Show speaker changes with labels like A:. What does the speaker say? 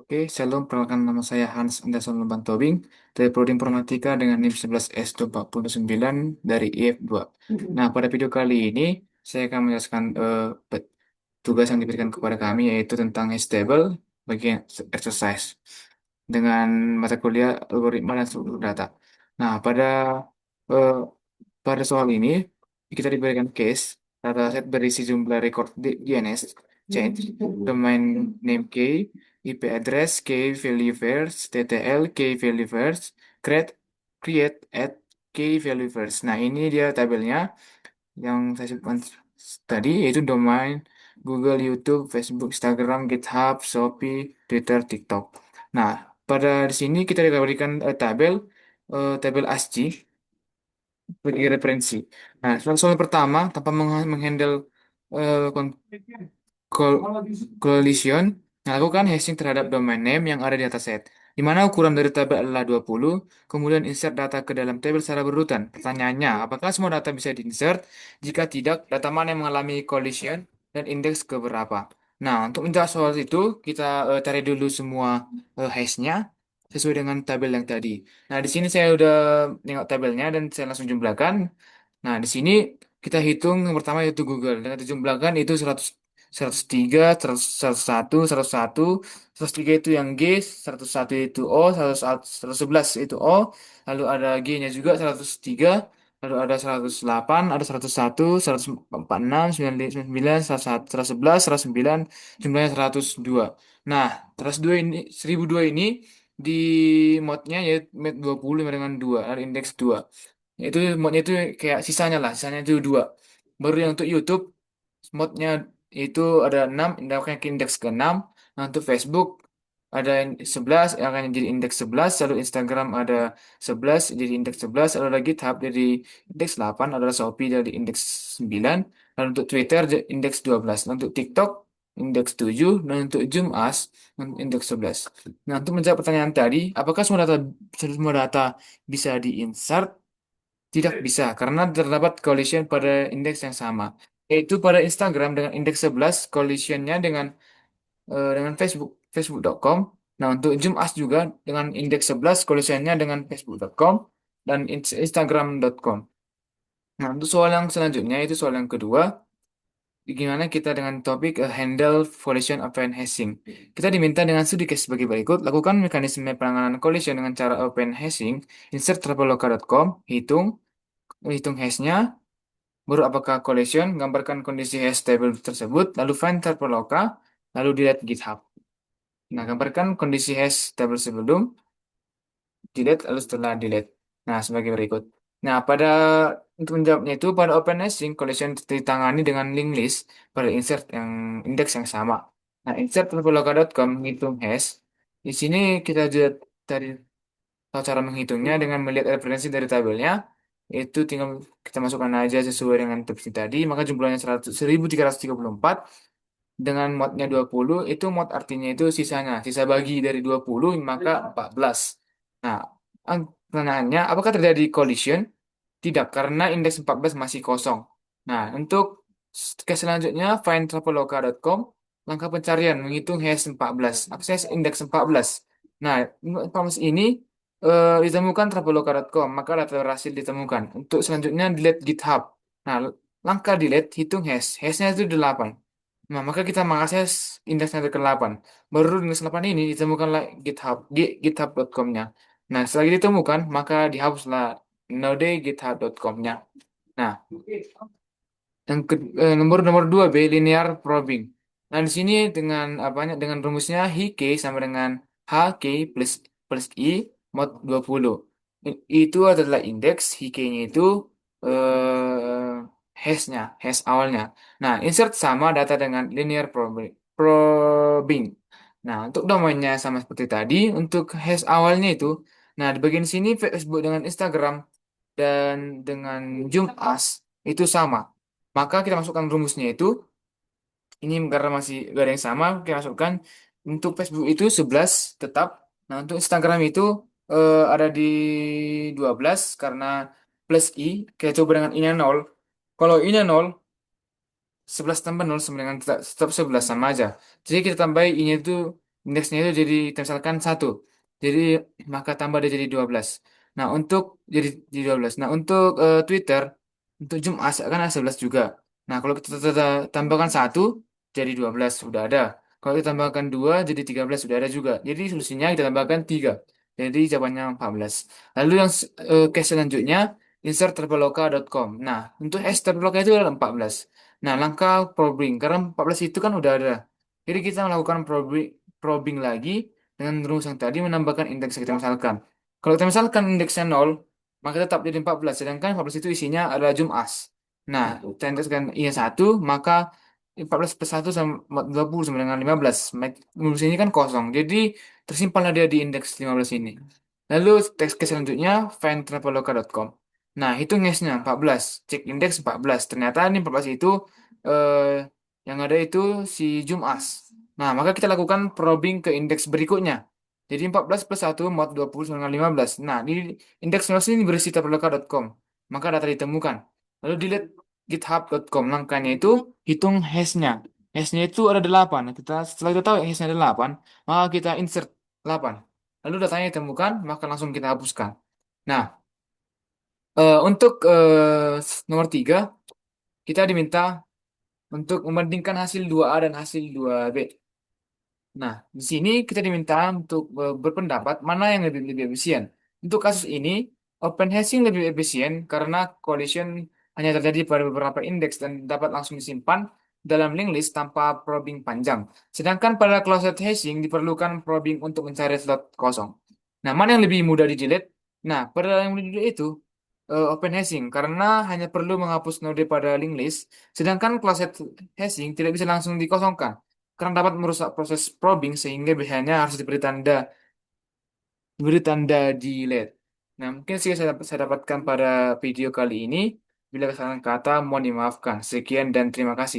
A: Oke, shalom, perkenalkan nama saya Hans Anderson Lubang Tobing dari Prodi Informatika dengan NIM 11S249 dari IF2. Nah, pada video kali ini saya akan menjelaskan tugas yang diberikan kepada kami yaitu tentang stable bagian exercise dengan mata kuliah algoritma dan struktur data. Nah, eh, pada soal ini kita diberikan case dataset berisi jumlah record DNS, change, domain name key, IP address, key value first, TTL, key value first, create, add, key value first. Nah, ini dia tabelnya yang saya sebutkan tadi yaitu domain Google, YouTube, Facebook, Instagram, GitHub, Shopee, Twitter, TikTok. Nah, pada di sini kita diberikan tabel ASCII bagi referensi. Nah, soal pertama tanpa menghandle eh, kon- col- collision, lakukan hashing terhadap domain name yang ada di atas set. Di mana ukuran dari tabel adalah 20, kemudian insert data ke dalam tabel secara berurutan. Pertanyaannya, apakah semua data bisa diinsert? Jika tidak, data mana yang mengalami collision dan indeks ke berapa? Nah, untuk menjawab soal itu, kita cari dulu semua hashnya sesuai dengan tabel yang tadi. Nah, di sini saya udah nengok tabelnya dan saya langsung jumlahkan. Nah, di sini kita hitung yang pertama yaitu Google. Dengan dijumlahkan itu 103, 101, 101, 103 itu yang G, 101 itu O, 111 itu O, lalu ada G-nya juga 103, lalu ada 108, ada 101, 146, 99, 101, 111, 109, jumlahnya 102. Nah, 102 ini, 1002 ini di modnya yaitu mod 20 dengan 2, ada indeks 2. Itu modnya itu kayak sisanya lah, sisanya itu 2. Baru yang untuk YouTube modnya itu ada 6, indeks ke 6. Nah, untuk Facebook ada 11 yang akan jadi indeks 11, lalu Instagram ada 11 jadi indeks 11, lalu ada GitHub jadi indeks 8, ada Shopee jadi indeks 9, dan untuk Twitter jadi indeks 12, dan untuk TikTok indeks 7, dan untuk Zoom As indeks 11. Nah, untuk menjawab pertanyaan tadi, apakah semua data bisa diinsert? Tidak bisa, karena terdapat collision pada indeks yang sama. Yaitu pada Instagram dengan indeks 11, collisionnya dengan Facebook.com. Nah, untuk Jumas juga dengan indeks 11, collisionnya dengan Facebook.com dan Instagram.com. Nah, untuk soal yang selanjutnya, itu soal yang kedua, gimana kita dengan topik handle collision open hashing. Kita diminta dengan studi case sebagai berikut, lakukan mekanisme penanganan collision dengan cara open hashing, insert traveloka.com, hitung hashnya, baru apakah collision, gambarkan kondisi hash table tersebut, lalu find Traveloka, lalu delete GitHub. Nah, gambarkan kondisi hash table sebelum, delete, lalu setelah delete. Nah, sebagai berikut. Nah, untuk menjawabnya itu, pada open hashing, collision ditangani dengan link list pada insert yang indeks yang sama. Nah, insert traveloka.com, hitung hash. Di sini kita juga dari tahu cara menghitungnya dengan melihat referensi dari tabelnya. Itu tinggal kita masukkan aja sesuai dengan topik tadi. Maka jumlahnya 100, 1334 dengan modnya 20. Itu mod artinya itu sisanya. Sisa bagi dari 20 maka 14. Nah, pertanyaannya apakah terjadi collision? Tidak, karena indeks 14 masih kosong. Nah, untuk case selanjutnya, find traveloka.com, langkah pencarian, menghitung hash 14, akses indeks 14. Nah, 14 ini ditemukan traveloka.com, maka data berhasil ditemukan. Untuk selanjutnya, delete GitHub. Nah, langkah delete, hitung hash. Hashnya itu 8. Nah, maka kita mengakses indeksnya ke 8. Baru indeks 8 ini ditemukan GitHub, github.com-nya. Nah, setelah ditemukan, maka dihapuslah node.github.com-nya. Nah, nomor nomor 2 B linear probing. Nah, di sini dengan apanya dengan rumusnya HK sama dengan HK plus plus I mod 20. Itu adalah indeks, HK-nya itu hash awalnya. Nah, insert sama data dengan linear probing. Nah, untuk domainnya sama seperti tadi, untuk hash awalnya itu, nah di bagian sini Facebook dengan Instagram dan dengan Jumas itu sama. Maka kita masukkan rumusnya itu, ini karena masih gak ada yang sama, kita masukkan untuk Facebook itu 11 tetap. Nah, untuk Instagram itu ada di 12 karena plus I, kita coba dengan I-nya 0. Kalau I-nya 0, 11 tambah 0 sama dengan tetap 11 sama aja. Jadi kita tambah I-nya itu indeksnya itu jadi misalkan satu. Jadi maka tambah dia jadi 12. Nah, untuk jadi 12. Nah, untuk Twitter, untuk Jumas kan ada 11 juga. Nah, kalau kita tambahkan satu jadi 12 sudah ada. Kalau kita tambahkan 2 jadi 13 sudah ada juga. Jadi solusinya kita tambahkan 3. Jadi jawabannya 14. Lalu yang case selanjutnya insert traveloka.com. Nah, untuk hash traveloka itu adalah 14. Nah, langkah probing karena 14 itu kan udah ada. Jadi kita melakukan probing lagi dengan rumus yang tadi menambahkan indeks yang kita misalkan. Kalau kita misalkan indeksnya 0, maka tetap jadi 14. Sedangkan 14 itu isinya adalah Jumas. Nah, kita indekskan iya 1, maka 14 plus 1 sama 20 sama dengan 15. Rumus ini kan kosong. Jadi tersimpanlah dia di indeks 15 ini. Lalu teks ke selanjutnya find traveloka.com. Nah, itu ngesnya 14. Cek indeks 14. Ternyata ini 14 itu eh, yang ada itu si Jumas. Nah, maka kita lakukan probing ke indeks berikutnya. Jadi 14 plus 1 mod 20 sama dengan 15. Nah, di indeks 15 ini berisi tabelaka.com. Maka data ditemukan. Lalu dilihat github.com. Langkahnya itu hitung hashnya. Hashnya itu ada 8. Setelah kita tahu hashnya ada 8, maka kita insert 8. Lalu datanya ditemukan, maka langsung kita hapuskan. Nah, untuk nomor 3, kita diminta untuk membandingkan hasil 2A dan hasil 2B. Nah, di sini kita diminta untuk berpendapat mana yang lebih efisien. Untuk kasus ini, open hashing lebih efisien karena collision hanya terjadi pada beberapa indeks dan dapat langsung disimpan dalam link list tanpa probing panjang. Sedangkan pada closed hashing diperlukan probing untuk mencari slot kosong. Nah, mana yang lebih mudah di-delete? Nah, pada yang mudah di-delete itu open hashing karena hanya perlu menghapus node pada link list, sedangkan closed hashing tidak bisa langsung dikosongkan karena dapat merusak proses probing sehingga biasanya harus diberi tanda delete. Nah, mungkin sih saya dapatkan pada video kali ini. Bila kesalahan kata, mohon dimaafkan. Sekian dan terima kasih.